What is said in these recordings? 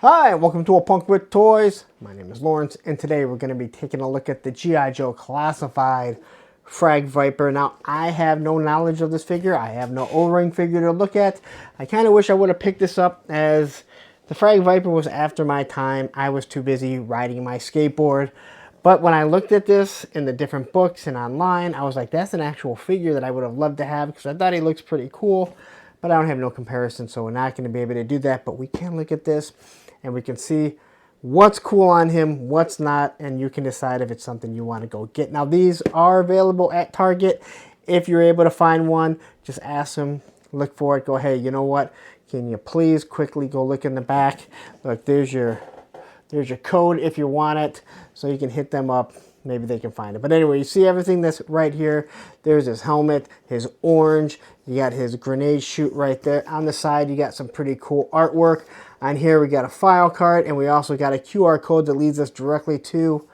Hi, welcome to A Punk with Toys. My name is Lawrence, and today we're going to be taking a look at the G.I. Joe Classified Frag-Viper. Now, I have no knowledge of this figure. I have no O-ring figure to look at. I kind of wish I would have picked this up, as the Frag-Viper was after my time. I was too busy riding my skateboard. But when I looked at this in the different books and online, I was like, that's an actual figure that I would have loved to have, because I thought he looks pretty cool. But I don't have no comparison, so we're not going to be able to do that. But we can look at this, and we can see what's cool on him, what's not, and you can decide if it's something you want to go get. Now, these are available at Target. If you're able to find one, just ask them, look for it, go, hey, you know what, can you please quickly go look in the back? Look, there's your code if you want it, so you can hit them up. Maybe they can find it. But anyway, you see everything that's right here. There's his helmet, his orange. You got his grenade chute right there. On the side, you got some pretty cool artwork. On here, we got a file card, and we also got a QR code that leads us directly to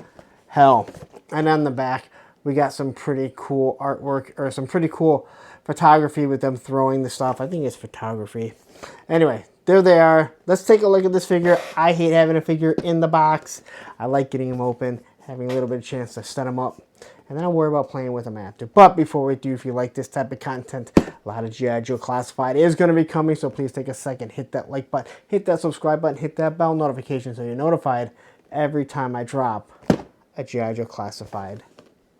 hell. And on the back, we got some pretty cool artwork, or some pretty cool photography with them throwing the stuff. I think it's photography. Anyway, there they are. Let's take a look at this figure. I hate having a figure in the box. I like getting them open, having a little bit of chance to set them up, and then I'll worry about playing with them after. But before we do, if you like this type of content, a lot of G.I. Joe Classified is going to be coming, so please take a second, hit that like button, hit that subscribe button, hit that bell notification so you're notified every time I drop a G.I. Joe Classified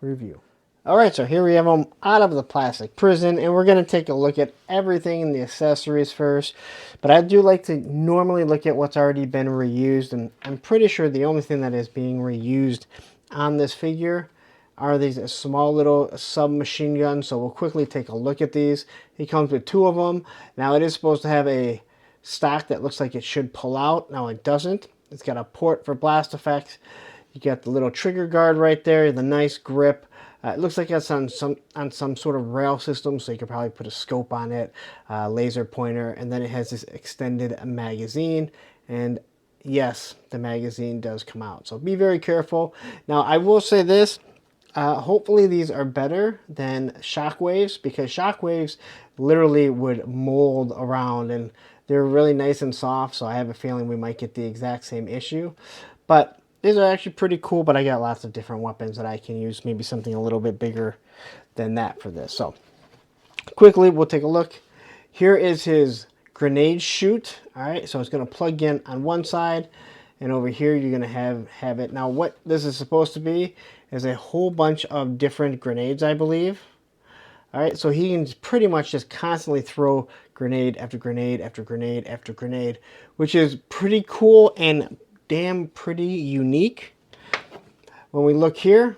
review. Alright, so here we have them out of the plastic prison, and we're going to take a look at everything in the accessories first. But I do like to normally look at what's already been reused, and I'm pretty sure the only thing that is being reused on this figure are these small little submachine guns. So we'll quickly take a look at these. He comes with two of them. Now, it is supposed to have a stock that looks like it should pull out. Now, it doesn't. It's got a port for blast effects. You got the little trigger guard right there, the nice grip. It looks like it's on some sort of rail system, so you could probably put a scope on it, laser pointer, and then it has this extended magazine. And yes, the magazine does come out, so be very careful. Now, I will say this. Hopefully these are better than Shockwaves, because Shockwaves literally would mold around, and they're really nice and soft, so I have a feeling we might get the exact same issue. But these are actually pretty cool, but I got lots of different weapons that I can use. Maybe something a little bit bigger than that for this. So quickly, we'll take a look. Here is his grenade chute. All right, so it's going to plug in on one side, and over here you're going to have it. Now, what this is supposed to be is a whole bunch of different grenades, I believe. All right, so he can pretty much just constantly throw grenade after grenade after grenade after grenade, which is pretty cool and damn pretty unique. When we look here,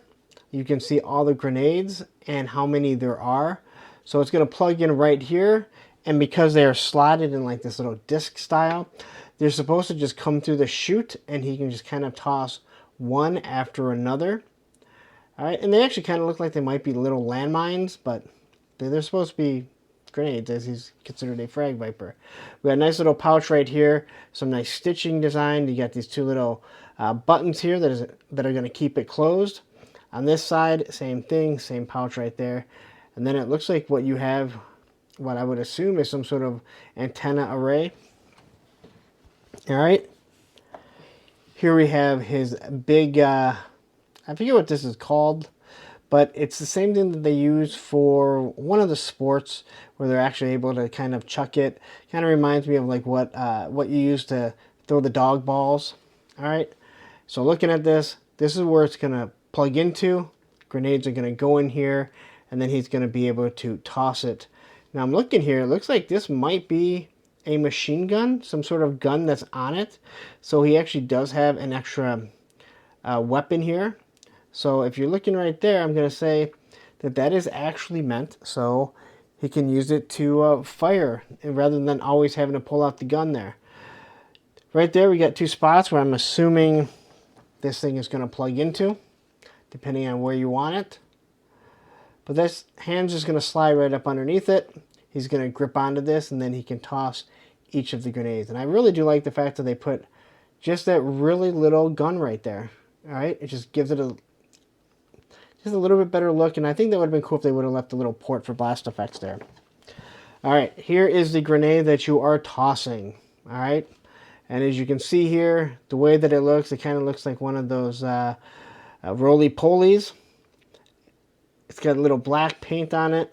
you can see all the grenades and how many there are. So it's going to plug in right here, and because they are slotted in like this little disc style, they're supposed to just come through the chute, and he can just kind of toss one after another. All right, and they actually kind of look like they might be little landmines, but they're supposed to be grenades, as he's considered a Frag-Viper. We got a nice little pouch right here, some nice stitching design. You got these two little buttons here that are going to keep it closed. On this side, same thing, same pouch right there. And then it looks like what you have, what I would assume is some sort of antenna array. All right. Here we have his big, I forget what this is called, but it's the same thing that they use for one of the sports where they're actually able to kind of chuck it. Kind of reminds me of like what you use to throw the dog balls. All right. So looking at this, this is where it's going to plug into. Grenades are going to go in here, and then he's going to be able to toss it. Now I'm looking here. It looks like this might be a machine gun, some sort of gun that's on it. So he actually does have an extra weapon here. So if you're looking right there, I'm going to say that that is actually meant so he can use it to fire, and rather than always having to pull out the gun there. Right there, we got two spots where I'm assuming this thing is going to plug into, depending on where you want it. But this hand's just going to slide right up underneath it. He's going to grip onto this, and then he can toss each of the grenades. And I really do like the fact that they put just that really little gun right there. All right, it just gives it just a little bit better look, and I think that would have been cool if they would have left a little port for blast effects there. All right, here is the grenade that you are tossing. All right, And as you can see here, the way that it looks, it kind of looks like one of those roly-polies. It's got a little black paint on it.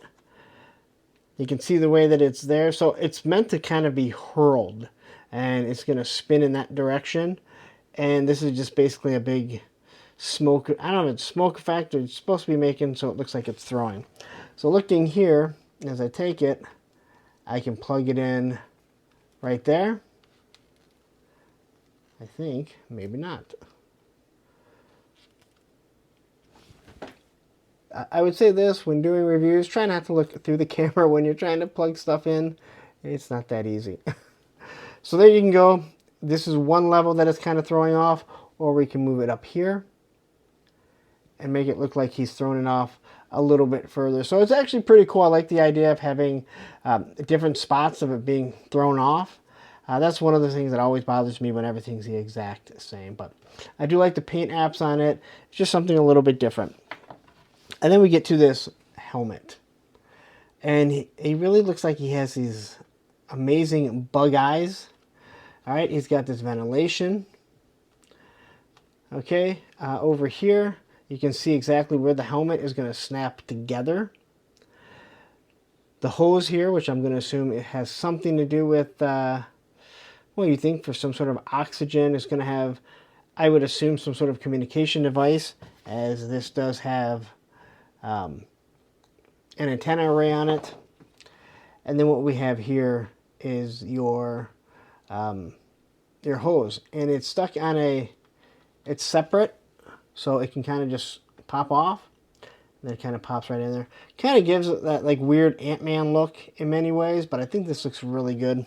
You can see the way that it's there. So it's meant to kind of be hurled, and it's going to spin in that direction. And this is just basically a big smoke. I don't know if it's smoke effect or it's supposed to be making so it looks like it's throwing. So looking here, as I take it, I can plug it in right there. I think, maybe not. I would say this, when doing reviews, try not to look through the camera when you're trying to plug stuff in. It's not that easy. So there you can go. This is one level that it's kind of throwing off, or we can move it up here and make it look like he's throwing it off a little bit further. So it's actually pretty cool. I like the idea of having different spots of it being thrown off. That's one of the things that always bothers me when everything's the exact same. But I do like the paint apps on it. It's just something a little bit different. And then we get to this helmet. And he really looks like he has these amazing bug eyes. All right, he's got this ventilation. Okay, over here, you can see exactly where the helmet is going to snap together. The hose here, which I'm going to assume it has something to do with, well, you think for some sort of oxygen, it's going to have, I would assume, some sort of communication device, as this does have an antenna array on it. And then what we have here is your hose, and it's stuck on it's separate, so it can kind of just pop off, and then it kind of pops right in there. Kind of gives it that like weird Ant-Man look in many ways, but I think this looks really good.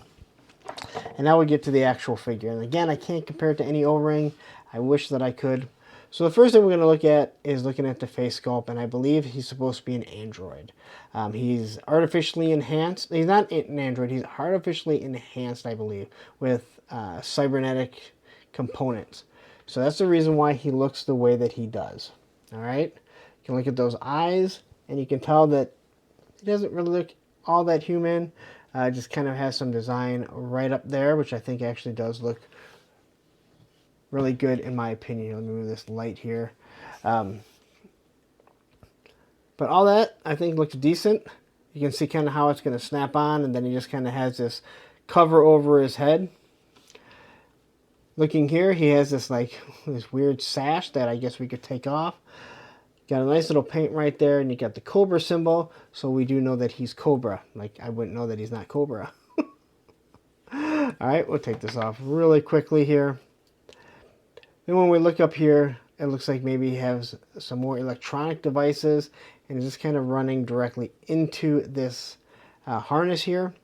And now we get to the actual figure, and again, I can't compare it to any O-ring. I wish that I could. So the first thing we're going to look at is looking at the face sculpt, and I believe he's supposed to be an android. He's artificially enhanced. He's not an android. He's artificially enhanced, I believe, with cybernetic components. So that's the reason why he looks the way that he does. All right? You can look at those eyes, and you can tell that he doesn't really look all that human. Just kind of has some design right up there, which I think actually does look really good in my opinion. Let me move this light here. But all that, I think, looks decent. You can see kind of how it's going to snap on, and then he just kind of has this cover over his head. Looking here, he has this this weird sash that I guess we could take off. Got a nice little paint right there, and you got the Cobra symbol, so we do know that he's Cobra. Like, I wouldn't know that he's not Cobra. All right, we'll take this off really quickly here. Then when we look up here, it looks like maybe he has some more electronic devices, and it's just kind of running directly into this harness here.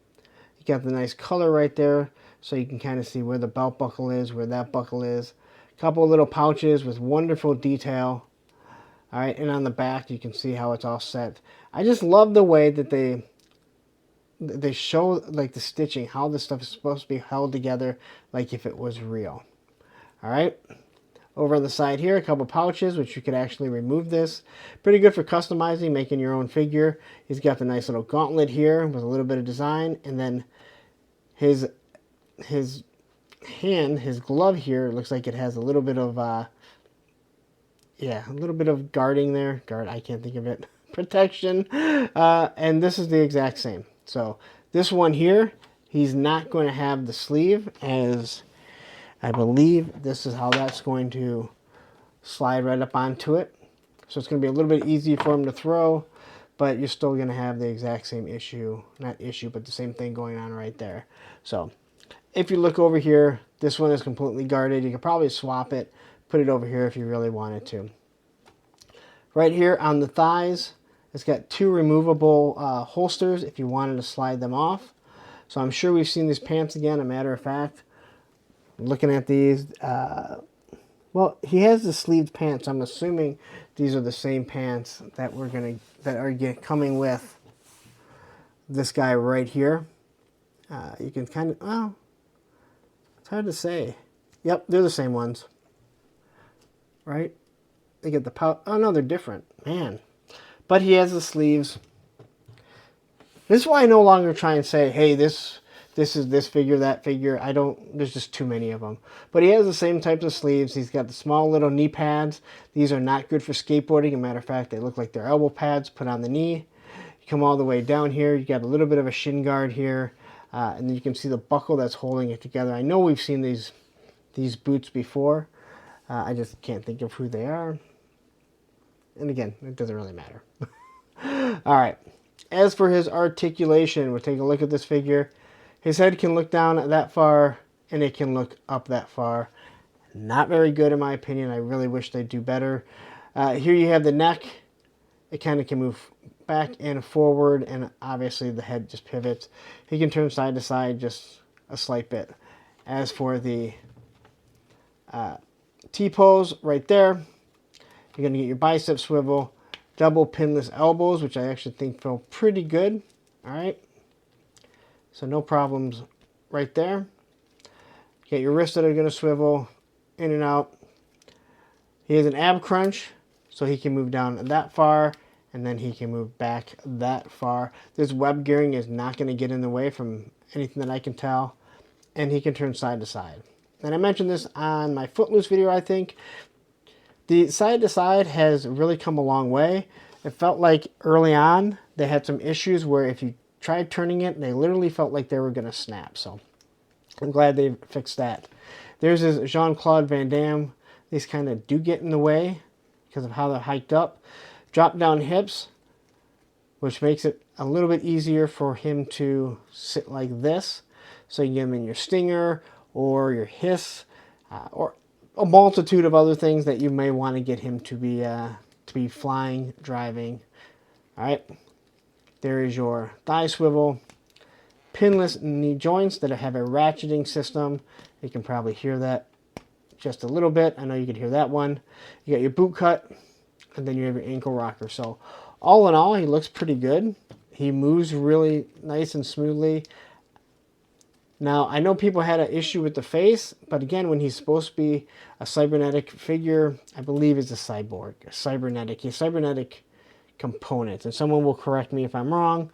You got the nice color right there, so you can kind of see where the belt buckle is, where that buckle is. A couple of little pouches with wonderful detail. All right, and on the back, you can see how it's all set. I just love the way that they show like the stitching, how this stuff is supposed to be held together like if it was real. All right. Over on the side here, a couple pouches, which you could actually remove this. Pretty good for customizing, making your own figure. He's got the nice little gauntlet here with a little bit of design. And then his hand, his glove here, looks like it has a little bit of, yeah, a little bit of guarding there. I can't think of it. Protection. And this is the exact same. So this one here, he's not going to have the sleeve, as I believe this is how that's going to slide right up onto it. So it's going to be a little bit easier for him to throw, but you're still going to have the exact same issue, not issue, but the same thing going on right there. So if you look over here, this one is completely guarded. You could probably swap it, put it over here if you really wanted to. Right here on the thighs, it's got two removable holsters if you wanted to slide them off. So I'm sure we've seen these pants again, a matter of fact. Looking at these, well, he has the sleeved pants. I'm assuming these are the same pants that are coming with this guy right here. You can kind of, well, it's hard to say. Yep, they're the same ones, right? They get the pouch. Oh no, they're different, man. But he has the sleeves. This is why I no longer try and say, hey, this this is this figure, that figure. There's just too many of them. But he has the same types of sleeves. He's got the small little knee pads. These are not good for skateboarding. As a matter of fact, they look like they're elbow pads put on the knee. You come all the way down here. You got a little bit of a shin guard here. And then you can see the buckle that's holding it together. I know we've seen these boots before. I just can't think of who they are. And again, it doesn't really matter. All right. As for his articulation, we'll take a look at this figure. His head can look down that far, and it can look up that far. Not very good in my opinion. I really wish they'd do better. Here you have the neck. It kind of can move back and forward, and obviously the head just pivots. He can turn side to side just a slight bit. As for the T-pose right there, you're going to get your bicep swivel, double pinless elbows, which I actually think feel pretty good. All right. So no problems right there. You got your wrists that are going to swivel in and out. He has an ab crunch, so he can move down that far, and then he can move back that far. This web gearing is not going to get in the way from anything that I can tell, and he can turn side to side. And I mentioned this on my Footloose video, I think. The side to side has really come a long way. It felt like early on they had some issues where if you tried turning it, they literally felt like they were going to snap. So I'm glad they fixed that. There's his Jean-Claude Van Damme. These kind of do get in the way because of how they're hiked up. Drop down hips, which makes it a little bit easier for him to sit like this. So you get him in your stinger or your hiss or a multitude of other things that you may want to get him to be flying, driving. All right. There is your thigh swivel, pinless knee joints that have a ratcheting system. You can probably hear that just a little bit. I know you can hear that one. You got your boot cut, and then you have your ankle rocker. So all in all, he looks pretty good. He moves really nice and smoothly. Now, I know people had an issue with the face, but again, when he's supposed to be a cybernetic figure, I believe it's a cyborg, cybernetic components, and someone will correct me if I'm wrong.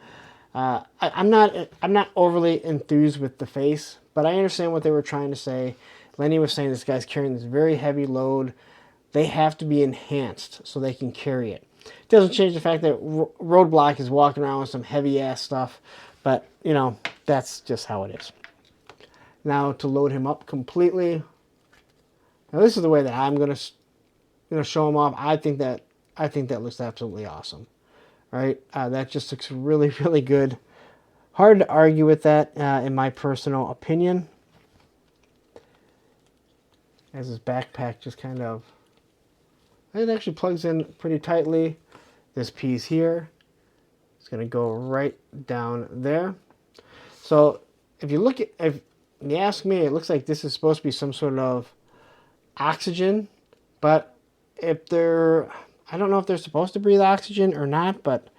I'm not overly enthused with the face, but I understand what they were trying to say. Lenny was saying this guy's carrying this very heavy load. They have to be enhanced so they can carry it. It doesn't change the fact that Roadblock is walking around with some heavy ass stuff, but you know, that's just how it is. Now to load him up completely. Now this is the way that I'm gonna show him off. I think that looks absolutely awesome. All right, that just looks really, really good. Hard to argue with that, in my personal opinion. As his backpack just kind of, it actually plugs in pretty tightly. This piece here is going to go right down there. So if you ask me, it looks like this is supposed to be some sort of oxygen, but I don't know if they're supposed to breathe oxygen or not, but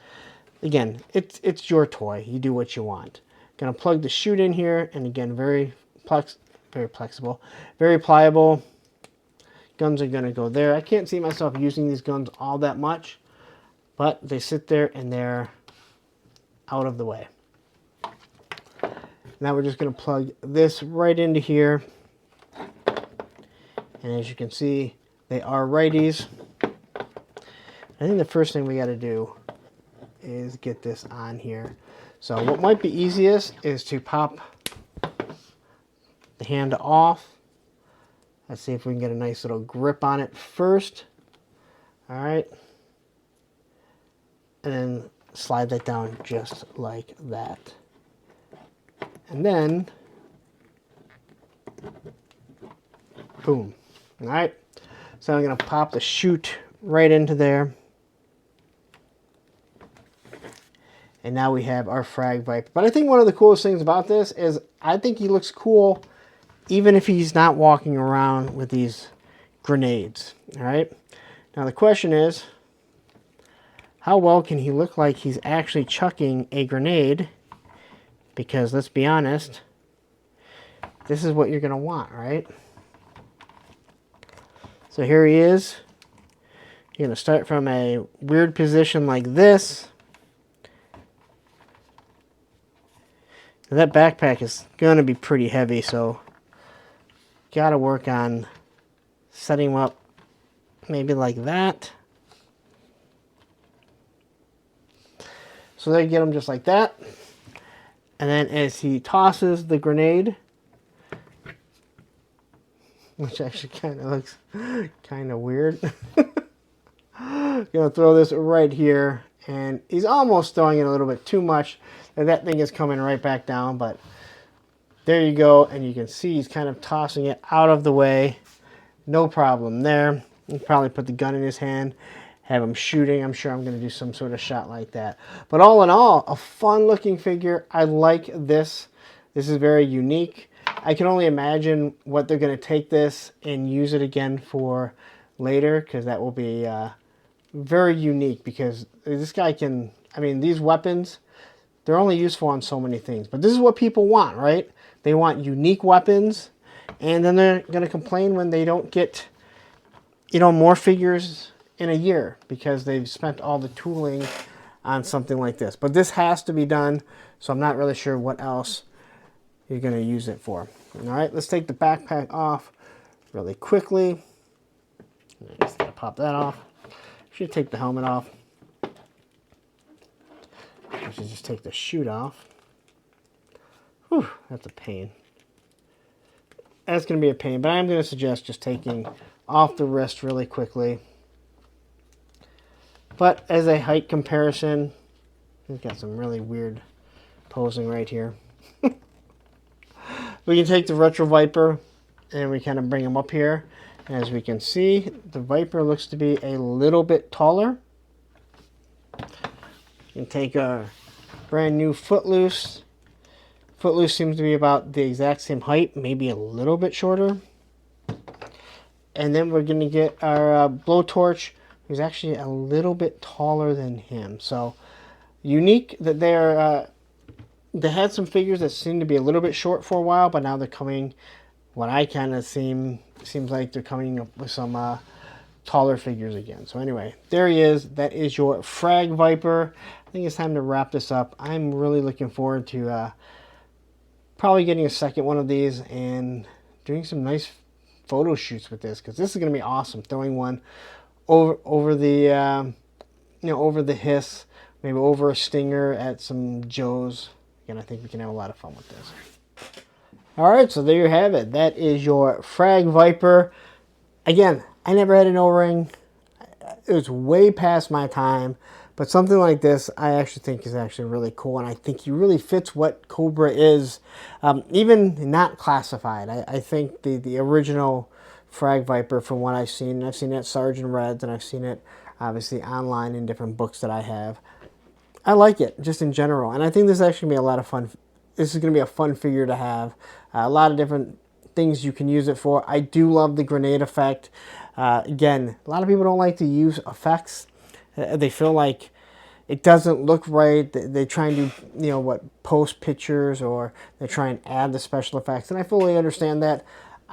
again, it's your toy. You do what you want. Gonna plug the chute in here, and again, very flexible, very pliable. Guns are gonna go there. I can't see myself using these guns all that much, but they sit there and they're out of the way. Now we're just gonna plug this right into here, and as you can see, they are righties. I think the first thing we got to do is get this on here. So what might be easiest is to pop the hand off. Let's see if we can get a nice little grip on it first. All right. And then slide that down just like that. And then, boom. All right. So I'm going to pop the chute right into there. And now we have our Frag-Viper. But I think one of the coolest things about this is I think he looks cool even if he's not walking around with these grenades. All right. Now the question is, how well can he look like he's actually chucking a grenade? Because let's be honest, this is what you're going to want, right? So here he is. You're going to start from a weird position like this. And that backpack is going to be pretty heavy, so got to work on setting him up maybe like that. So there you get him just like that. And then as he tosses the grenade, which actually kind of looks kind of weird. Gonna throw this right here, and he's almost throwing it a little bit too much, and that thing is coming right back down, but there you go, and you can see he's kind of tossing it out of the way. No problem there. He'll probably put the gun in his hand, have him shooting. I'm sure I'm going to do some sort of shot like that. But all in all, a fun looking figure. I like this. This is very unique. I can only imagine what they're going to take this and use it again for later, because that will be very unique, because this guy can, I mean, these weapons, they're only useful on so many things. But this is what people want, right? They want unique weapons, and then they're going to complain when they don't get, you know, more figures in a year because they've spent all the tooling on something like this. But this has to be done, so I'm not really sure what else you're going to use it for. All right, let's take the backpack off really quickly. Just got to pop that off. Should take the helmet off. I should just take the chute off. Whew, that's a pain. That's going to be a pain, but I'm going to suggest just taking off the wrist really quickly. But as a height comparison, he's got some really weird posing right here. We can take the Retro Viper and we kind of bring him up here. As we can see, the Viper looks to be a little bit taller. You can take a brand new Footloose. Footloose seems to be about the exact same height, maybe a little bit shorter. And then we're going to get our Blowtorch, who's actually a little bit taller than him. So unique that they're they had some figures that seemed to be a little bit short for a while, but now they're coming, what I kind of seems like they're coming up with some taller figures again. So anyway, there he is. That is your Frag-Viper. I think it's time to wrap this up. I'm really looking forward to probably getting a second one of these and doing some nice photo shoots with this, because this is going to be awesome. Throwing one over the over the hiss, maybe over a stinger at some Joes. Again, I think we can have a lot of fun with this. Alright, so there you have it. That is your Frag-Viper. Again, I never had an O-ring. It was way past my time. But something like this, I actually think is actually really cool. And I think he really fits what Cobra is. Even not classified. I think the original Frag-Viper, from what I've seen it at Sergeant Red's, and I've seen it obviously online in different books that I have. I like it, just in general. And I think this is actually going to be a lot of fun. This is going to be a fun figure to have. A lot of different things you can use it for. I do love the grenade effect. Again, a lot of people don't like to use effects. They feel like it doesn't look right. They try and do, post pictures, or they try and add the special effects. And I fully understand that.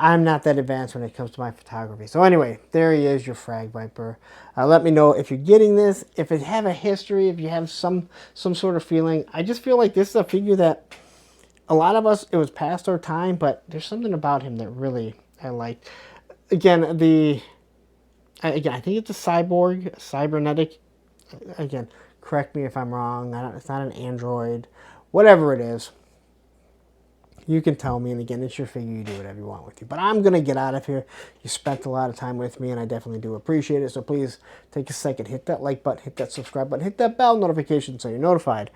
I'm not that advanced when it comes to my photography. So anyway, there he is, your Frag-Viper. Let me know if you're getting this, if it have a history, if you have some sort of feeling. I just feel like this is a figure that a lot of us, it was past our time, but there's something about him that really I liked. Again, I think it's a cybernetic. Again, correct me if I'm wrong. It's not an android. Whatever it is, you can tell me. And again, it's your figure. You do whatever you want with you. But I'm going to get out of here. You spent a lot of time with me, and I definitely do appreciate it. So please take a second. Hit that like button. Hit that subscribe button. Hit that bell notification so you're notified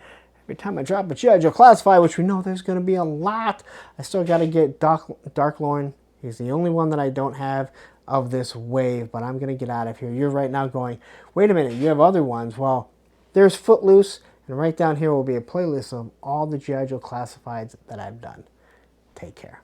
every time I drop a G.I. Joe Classified, which we know there's going to be a lot. I still got to get Dark Lorne. He's the only one that I don't have of this wave, but I'm going to get out of here. You're right now going, wait a minute, you have other ones. Well, there's Footloose, and right down here will be a playlist of all the G.I. Joe Classifieds that I've done. Take care.